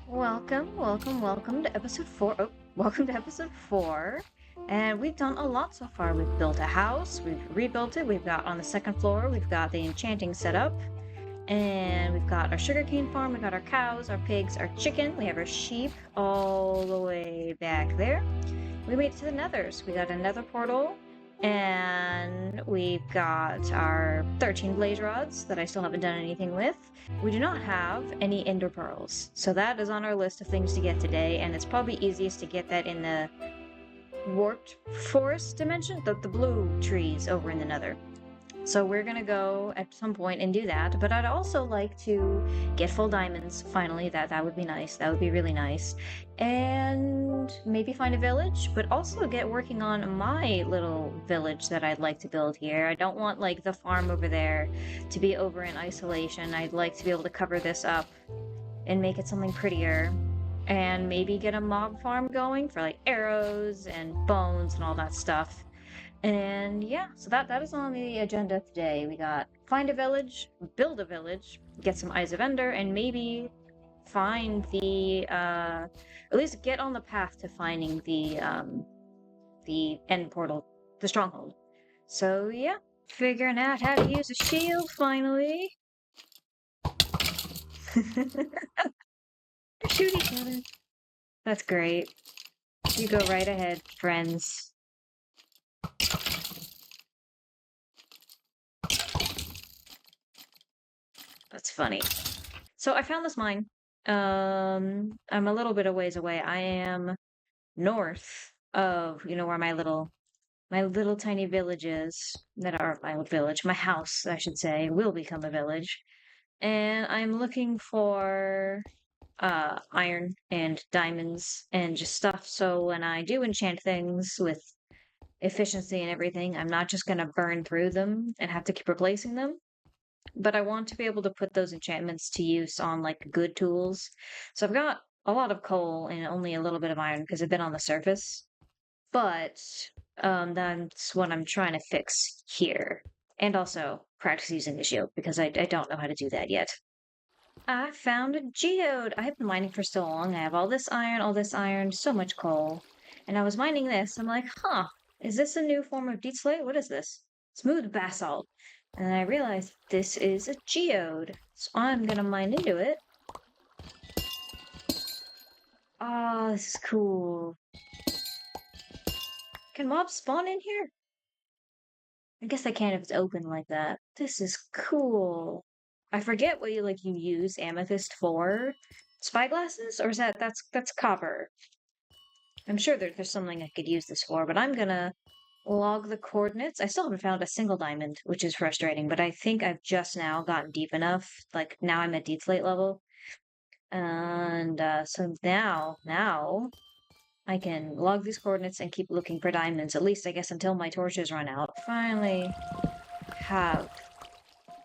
Welcome to episode 4. Oh, welcome to episode 4. And we've done a lot so far. We've built a house, we've rebuilt it, we've got on the second floor, we've got the enchanting setup, and we've got our sugarcane farm, we've got our cows, our pigs, our chicken, we have our sheep all the way back there. We made it to the nethers. We got a nether portal, and we've got our 13 blaze rods that I still haven't done anything with. We do not have any ender pearls, so that is on our list of things to get today, and it's probably easiest to get that in the warped forest dimension, the blue trees over in the nether. So we're gonna go at some point and do that, but I'd also like to get full diamonds, finally. That would be nice. That would be really nice. And maybe find a village, but also get working on my little village that I'd like to build here. I don't want like the farm over there to be over in isolation. I'd like to be able to cover this up and make it something prettier. And maybe get a mob farm going for like arrows and bones and all that stuff. And yeah, so that is on the agenda today. We got find a village, build a village, get some Eyes of Ender, and maybe find the at least get on the path to finding the end portal, the stronghold. So yeah, figuring out how to use a shield finally. Shoot each other. That's great. You go right ahead, friends. That's funny. So I found this mine. I'm a little bit a ways away. I am north of, where my little tiny village is. That are my village, my house, I should say, will become a village. And I'm looking for iron and diamonds and just stuff. So when I do enchant things with efficiency and everything, I'm not just gonna burn through them and have to keep replacing them. But I want to be able to put those enchantments to use on like good tools. So I've got a lot of coal and only a little bit of iron because I've been on the surface. But that's what I'm trying to fix here. And also practice using the shield because I don't know how to do that yet. I found a geode. I've been mining for so long. I have all this iron, so much coal. And I was mining this. I'm like, huh, is this a new form of deep slate? What is this? Smooth basalt. And then I realized this is a geode. So I'm gonna mine into it. Oh, this is cool. Can mobs spawn in here? I guess I can if it's open like that. This is cool. I forget what you use amethyst for. Spyglasses? Or is that's copper? I'm sure there's something I could use this for, but I'm gonna log the coordinates. I still haven't found a single diamond, which is frustrating, but I think I've just now gotten deep enough. Like now I'm at deep slate level. And so now I can log these coordinates and keep looking for diamonds, at least I guess until my torches run out. Finally have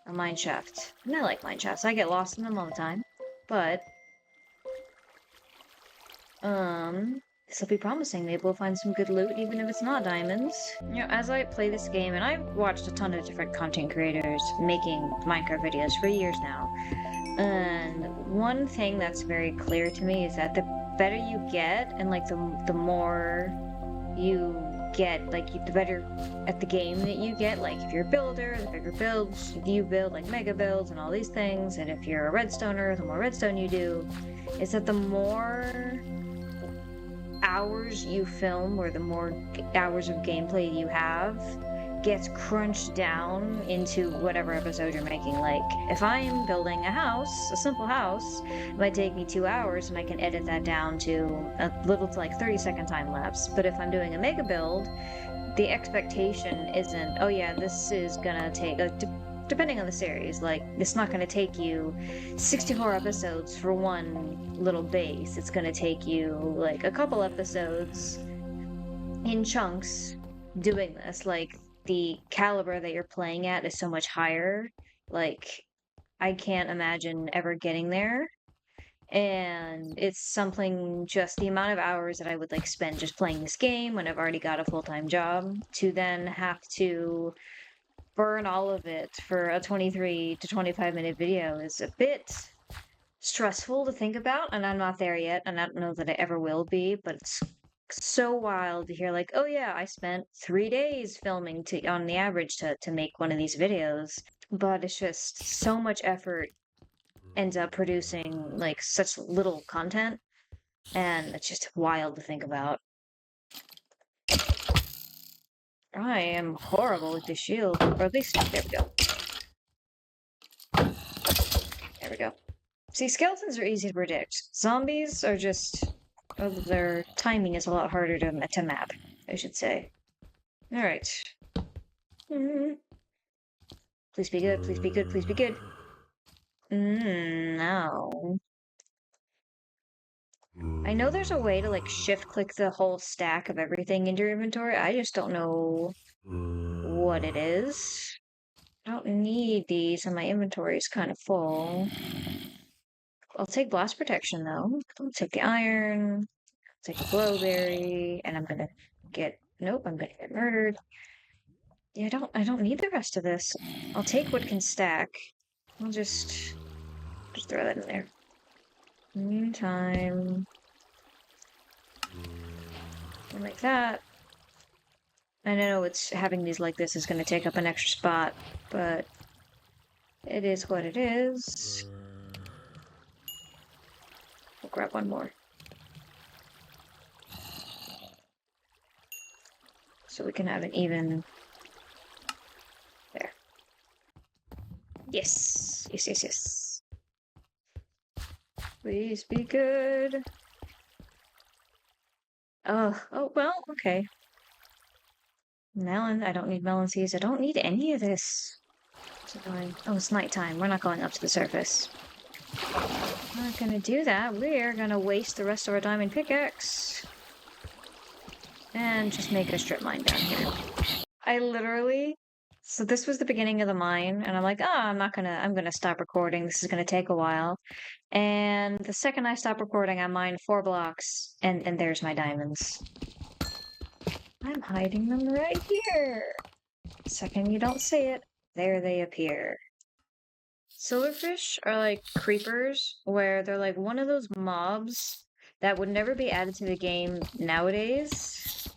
a mine shaft. And I like mine shafts. I get lost in them all the time. But this will be promising. Maybe we'll find some good loot, even if it's not diamonds. As I play this game, and I've watched a ton of different content creators making Minecraft videos for years now, and one thing that's very clear to me is that the better you get, and like the more you get, like the better at the game that you get. Like if you're a builder, the bigger builds you build, like mega builds and all these things. And if you're a redstoner, the more redstone you do, is that the more hours you film or the more hours of gameplay you have gets crunched down into whatever episode you're making. Like if I'm building a house, a simple house, it might take me 2 hours and I can edit that down to a little to like 30-second time lapse. But if I'm doing a mega build, the expectation isn't, oh yeah, this is gonna take depending on the series, like it's not gonna take you 64 episodes for one little base. It's gonna take you like a couple episodes in chunks doing this. Like the caliber that you're playing at is so much higher. Like I can't imagine ever getting there. And it's something, just the amount of hours that I would like spend just playing this game when I've already got a full-time job, to then have to burn all of it for a 23 to 25 minute video is a bit stressful to think about, and I'm not there yet, and I don't know that I ever will be, but it's so wild to hear like, oh yeah, I spent 3 days filming to on the average to make one of these videos. But it's just so much effort ends up producing like such little content, and it's just wild to think about. I am horrible with the shield, or at least, there we go. There we go. See, skeletons are easy to predict. Zombies are just, oh, their timing is a lot harder to map, I should say. Alright. Please be good, please be good, please be good. No. I know there's a way to like shift click the whole stack of everything into your inventory. I just don't know what it is. I don't need these and my inventory is kind of full. I'll take blast protection though. I'll take the iron, take a glowberry, and I'm gonna get, nope, I'm gonna get murdered. Yeah, I don't need the rest of this. I'll take what can stack. I'll just throw that in there. Meantime, like that. I know it's having these like this is going to take up an extra spot, but it is what it is. We'll grab one more. So we can have an even... There. Yes! Yes, yes, yes. Please be good. Oh, well, okay. Melon, I don't need melon seeds. I don't need any of this. Oh, it's nighttime. We're not going up to the surface. We're not gonna do that. We're gonna waste the rest of our diamond pickaxe. And just make a strip mine down here. I literally... So this was the beginning of the mine, and I'm like, I'm gonna stop recording. This is gonna take a while. And the second I stop recording, I mine 4 blocks, and there's my diamonds. I'm hiding them right here. Second you don't see it, there they appear. Silverfish are like creepers, where they're like one of those mobs that would never be added to the game nowadays.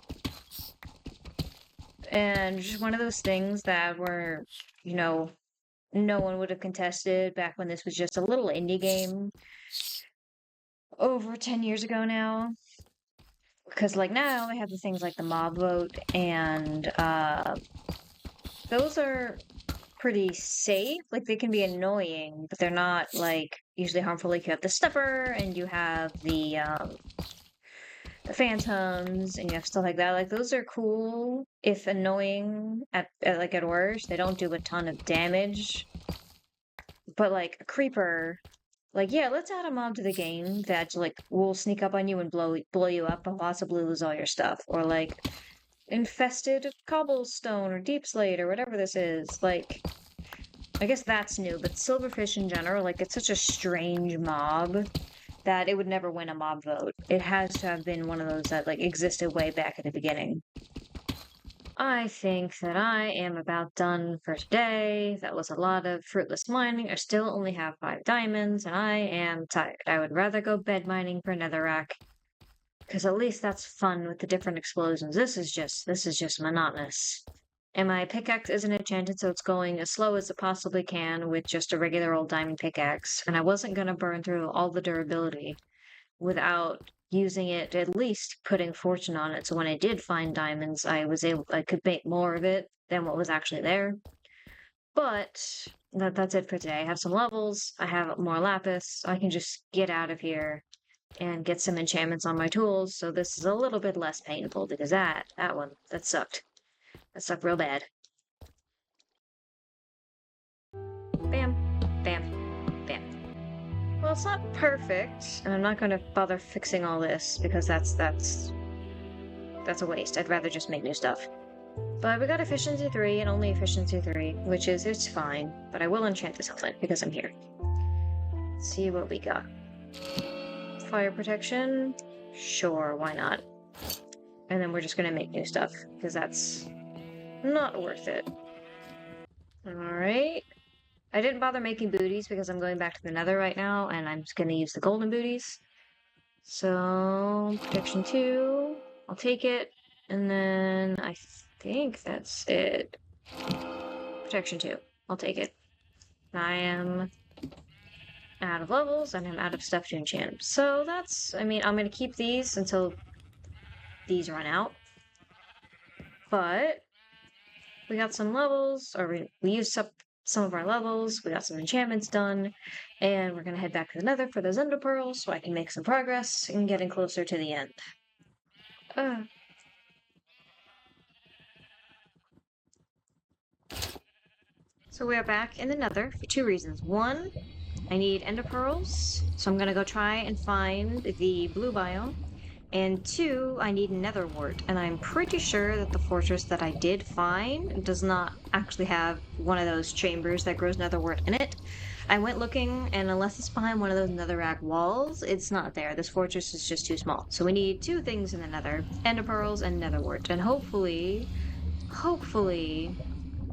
And just one of those things that were, no one would have contested back when this was just a little indie game over 10 years ago now. Because, like, now they have the things like the mob vote, and those are pretty safe. Like, they can be annoying, but they're not, like, usually harmful. Like, you have the stuffer, and you have the phantoms, and you have stuff like that. Like, those are cool, if annoying at worst. They don't do a ton of damage. But, like, a creeper... Like, yeah, let's add a mob to the game that, like, will sneak up on you and blow you up and possibly lose all your stuff. Or, like, infested cobblestone or deep slate or whatever this is. Like, I guess that's new, but silverfish in general, like, it's such a strange mob that it would never win a mob vote. It has to have been one of those that, like, existed way back at the beginning. I think that I am about done for today. That was a lot of fruitless mining. I still only have 5 diamonds, and I am tired. I would rather go bed mining for netherrack, because at least that's fun with the different explosions. This is just monotonous. And my pickaxe isn't enchanted, so it's going as slow as it possibly can with just a regular old diamond pickaxe. And I wasn't going to burn through all the durability without using it, at least putting fortune on it, so when I did find diamonds, I could make more of it than what was actually there. But that's it for today. I have some levels, I have more lapis, so I can just get out of here and get some enchantments on my tools, so this is a little bit less painful, because that sucked. That sucked real bad. Bam, bam, bam. Well, it's not perfect, and I'm not going to bother fixing all this, because that's a waste. I'd rather just make new stuff. But we got efficiency 3 and only efficiency 3, which is, it's fine. But I will enchant this helmet because I'm here. Let's see what we got. Fire protection? Sure, why not? And then we're just gonna make new stuff, because that's not worth it. Alright. I didn't bother making booties because I'm going back to the nether right now, and I'm just gonna use the golden booties. So, protection 2, I'll take it, and then I think that's it. Protection 2, I'll take it. I am out of levels, and I'm out of stuff to enchant. So that's, I mean, I'm gonna keep these until these run out. But we got some levels, or we used up some of our levels, we got some enchantments done, and we're gonna head back to the nether for those ender pearls so I can make some progress in getting closer to the end. So we are back in the nether for two reasons. One, I need ender pearls, so I'm gonna go try and find the blue biome. And two, I need nether wart, and I'm pretty sure that the fortress that I did find does not actually have one of those chambers that grows nether wart in it. I went looking, and unless it's behind one of those netherrack walls, it's not there. This fortress is just too small. So we need two things in the nether, ender pearls and nether wart, and hopefully,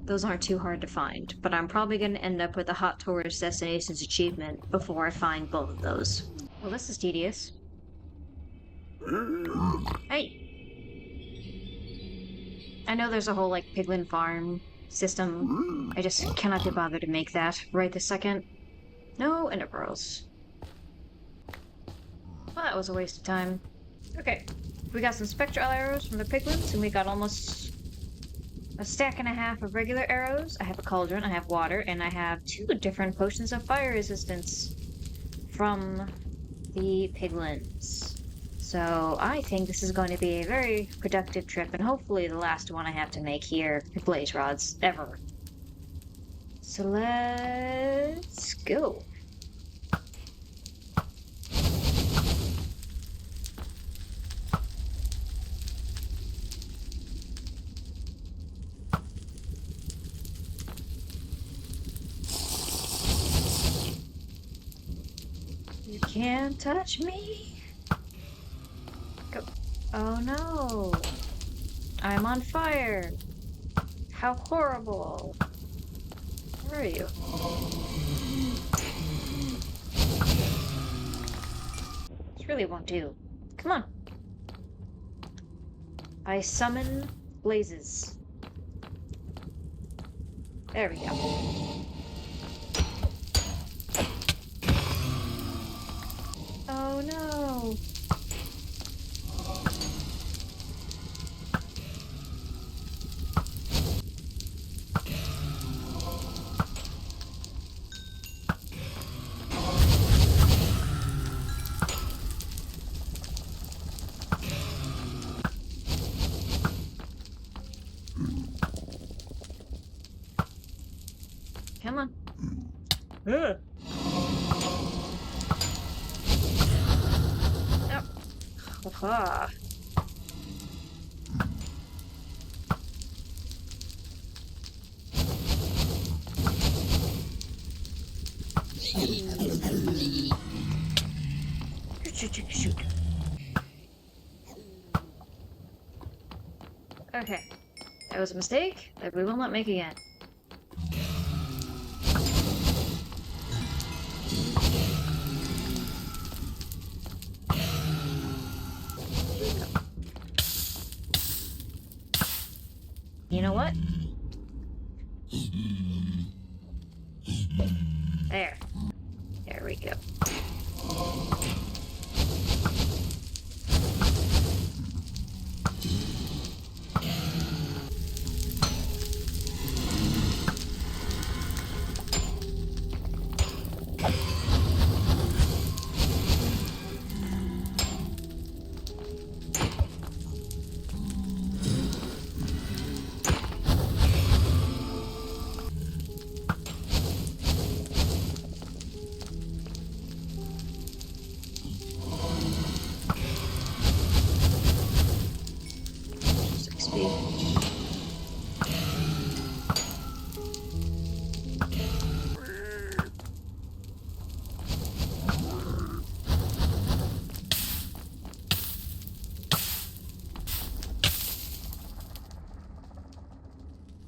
those aren't too hard to find. But I'm probably going to end up with a Hot Tourist Destinations achievement before I find both of those. Well, this is tedious. Hey! I know there's a whole, like, piglin farm system. I just cannot be bothered to make that right this second. No ender pearls. Well, that was a waste of time. Okay, we got some spectral arrows from the piglins, and we got almost a stack and a half of regular arrows. I have a cauldron, I have water, and I have two different potions of fire resistance from the piglins. So I think this is going to be a very productive trip, and hopefully the last one I have to make here with blaze rods ever. So let's go. You can't touch me. Go. Oh no. I'm on fire. How horrible. Where are you? This really won't do. Come on. I summon blazes. There we go. Oh no. Come on. Ugh. Oh. Aha. Shoot. Okay. That was a mistake that we will not make again. You know what? There. There we go.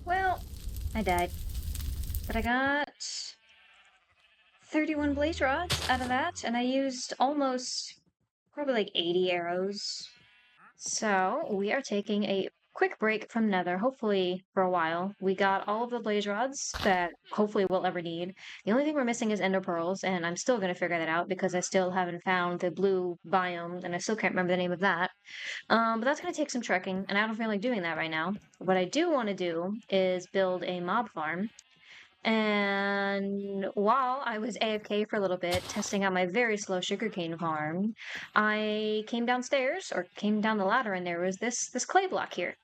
Well, I died. But I got 31 blaze rods out of that, and I used almost probably like 80 arrows. So we are taking a quick break from Nether, hopefully for a while. We got all of the blaze rods that hopefully we'll ever need. The only thing we're missing is ender pearls, and I'm still gonna figure that out because I still haven't found the blue biome, and I still can't remember the name of that. But that's gonna take some trekking, and I don't feel like doing that right now. What I do want to do is build a mob farm. And while I was AFK for a little bit, testing out my very slow sugarcane farm, I came downstairs or came down the ladder, and there was this clay block here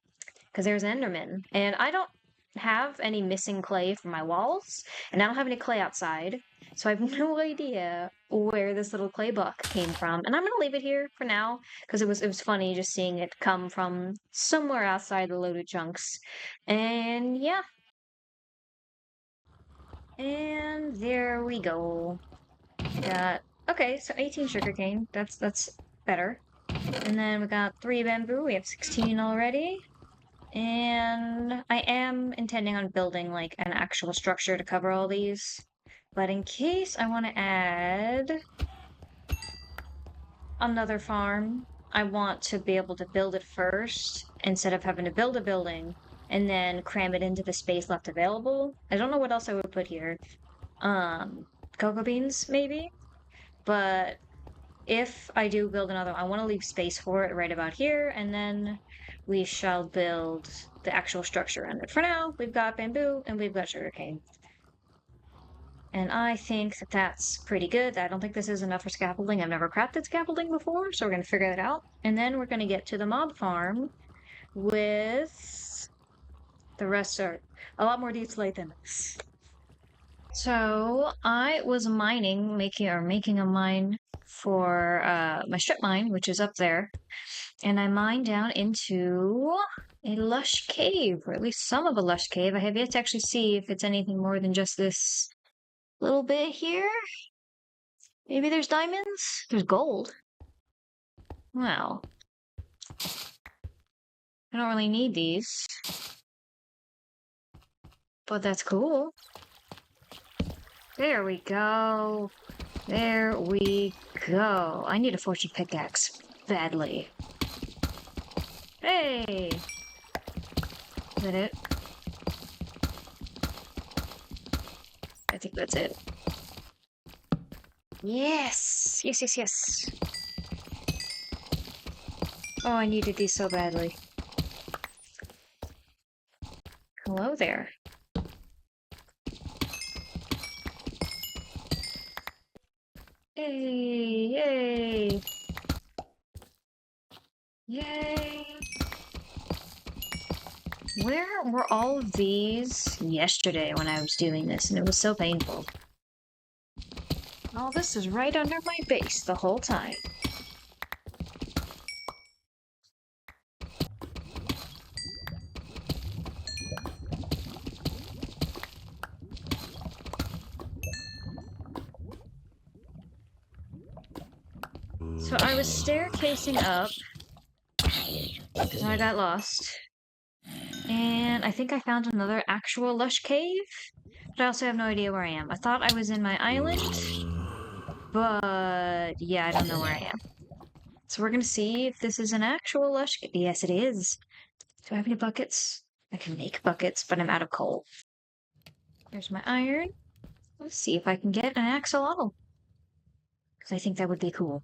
because there's an Enderman, and I don't have any missing clay for my walls, and I don't have any clay outside, so I have no idea where this little clay block came from. And I'm gonna leave it here for now because it was funny just seeing it come from somewhere outside the loaded chunks, and yeah. And there we go. Got okay, so 18 sugarcane. That's better. And then we got 3 bamboo. We have 16 already. And I am intending on building like an actual structure to cover all these. But in case I want to add another farm, I want to be able to build it first instead of having to build a building and then cram it into the space left available. I don't know what else I would put here. Um, cocoa beans, maybe? But if I do build another one, I want to leave space for it right about here, and then we shall build the actual structure around it. For now, we've got bamboo and we've got sugarcane. And I think that that's pretty good. I don't think this is enough for scaffolding. I've never crafted scaffolding before, so we're going to figure that out. And then we're going to get to the mob farm with the rest are a lot more detailed than this. So I was mining, making a mine for my strip mine, which is up there, and I mined down into a lush cave, or at least some of a lush cave. I have yet to actually see if it's anything more than just this little bit here. Maybe there's diamonds? There's gold. Well, I don't really need these, but that's cool. There we go. There we go. I need a fortune pickaxe badly. Hey! Is that it? I think that's it. Yes! Yes, yes, yes. Oh, I needed these so badly. Hello there. Yay! Yay! Yay! Where were all of these yesterday when I was doing this, and it was so painful? All this is right under my base the whole time. So I was staircasing up, because I got lost. And I think I found another actual lush cave, but I also have no idea where I am. I thought I was in my island, but yeah, I don't know where I am. So we're gonna see if this is an actual lush cave. Yes, it is. Do I have any buckets? I can make buckets, but I'm out of coal. There's my iron. Let's see if I can get an axolotl, because I think that would be cool.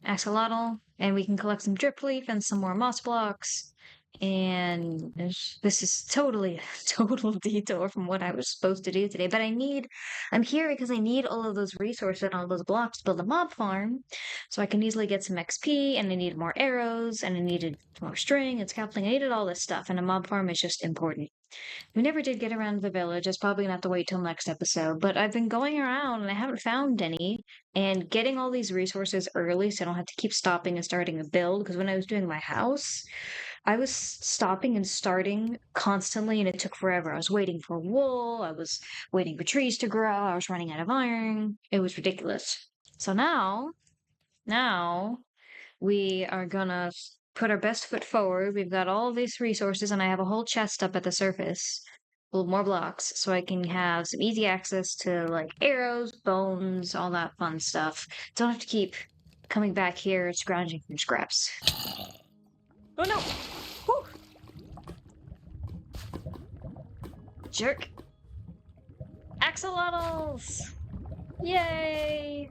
Axolotl, and we can collect some drip leaf and some more moss blocks. And this is totally a total detour from what I was supposed to do today. But I'm here because I need all of those resources and all those blocks to build a mob farm. So I can easily get some XP, and I needed more arrows, and I needed more string and scaffolding. I needed all this stuff, and a mob farm is just important. We never did get around to the village. It's probably gonna have to wait till next episode. But I've been going around and I haven't found any. And getting all these resources early so I don't have to keep stopping and starting a build. Because when I was doing my house, I was stopping and starting constantly and it took forever. I was waiting for wool. I was waiting for trees to grow. I was running out of iron. It was ridiculous. So now we are gonna put our best foot forward. We've got all these resources, and I have a whole chest up at the surface more blocks so I can have some easy access to like arrows, bones, all that fun stuff. Don't have to keep coming back here scrounging for scraps. Oh no! Whew. Jerk! Axolotls! Yay!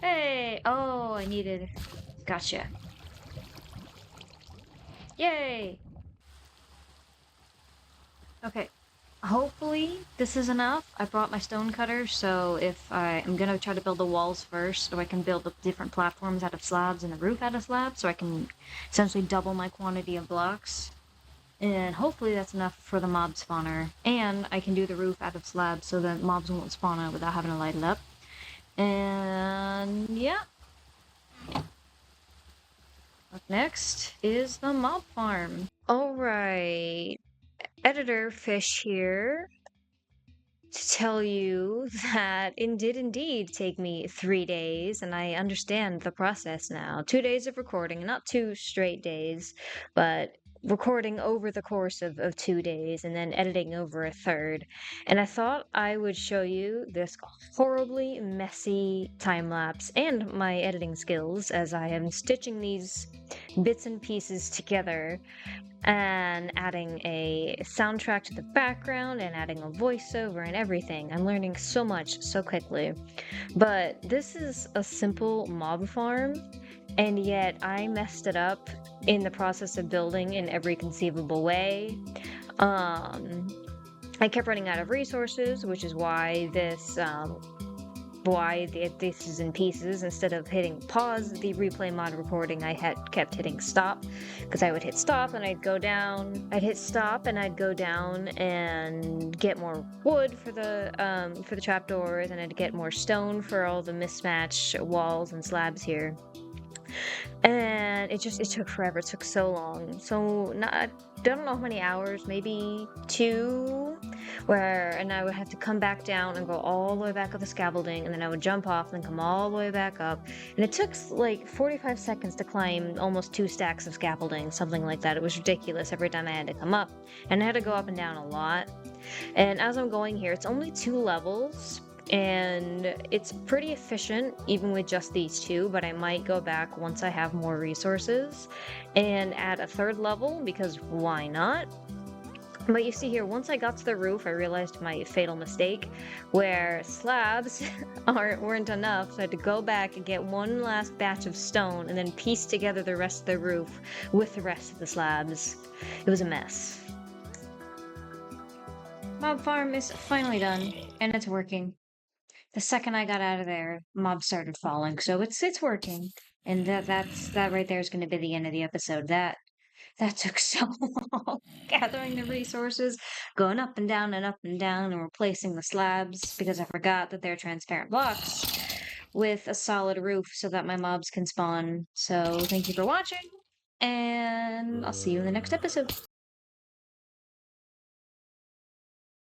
Hey! Oh, I needed... Gotcha. Yay! Okay. Hopefully this is enough. I brought my stone cutter, so if I'm gonna try to build the walls first, so I can build the different platforms out of slabs and the roof out of slabs, so I can essentially double my quantity of blocks. And hopefully that's enough for the mob spawner. And I can do the roof out of slabs so that mobs won't spawn out without having to light it up. And yeah. Up next is the mob farm. Alright. Editor Fish here to tell you that it did indeed take me 3 days, and I understand the process now. 2 days of recording, not 2 straight days, but recording over the course of 2 days and then editing over a third. And I thought I would show you this horribly messy time lapse and my editing skills as I am stitching these bits and pieces together and adding a soundtrack to the background and adding a voiceover and everything. I'm learning so much so quickly. But this is a simple mob farm, and yet I messed it up in the process of building in every conceivable way. I kept running out of resources, which is why this is in pieces. Instead of hitting pause the replay mod recording, I had kept hitting stop, because I would hit stop and I'd go down. I'd hit stop and I'd go down and get more wood for the trapdoors, and I'd get more stone for all the mismatched walls and slabs here. And it took forever. It took so long. So I don't know how many hours, maybe 2, and I would have to come back down and go all the way back up the scaffolding, and then I would jump off and come all the way back up. And it took like 45 seconds to climb almost 2 stacks of scaffolding, something like that. It was ridiculous every time I had to come up. And I had to go up and down a lot. And as I'm going here, it's only 2 levels. And it's pretty efficient even with just these 2, but I might go back once I have more resources and add a 3rd level, because why not? But you see here, once I got to the roof, I realized my fatal mistake, where slabs weren't enough, so I had to go back and get one last batch of stone and then piece together the rest of the roof with the rest of the slabs. It was a mess. Mob farm is finally done, and it's working. The second I got out of there, mobs started falling, so it's working. And that right there is going to be the end of the episode. That took so long. Gathering the resources, going up and down and replacing the slabs, because I forgot that they're transparent blocks, with a solid roof so that my mobs can spawn. So thank you for watching, and I'll see you in the next episode.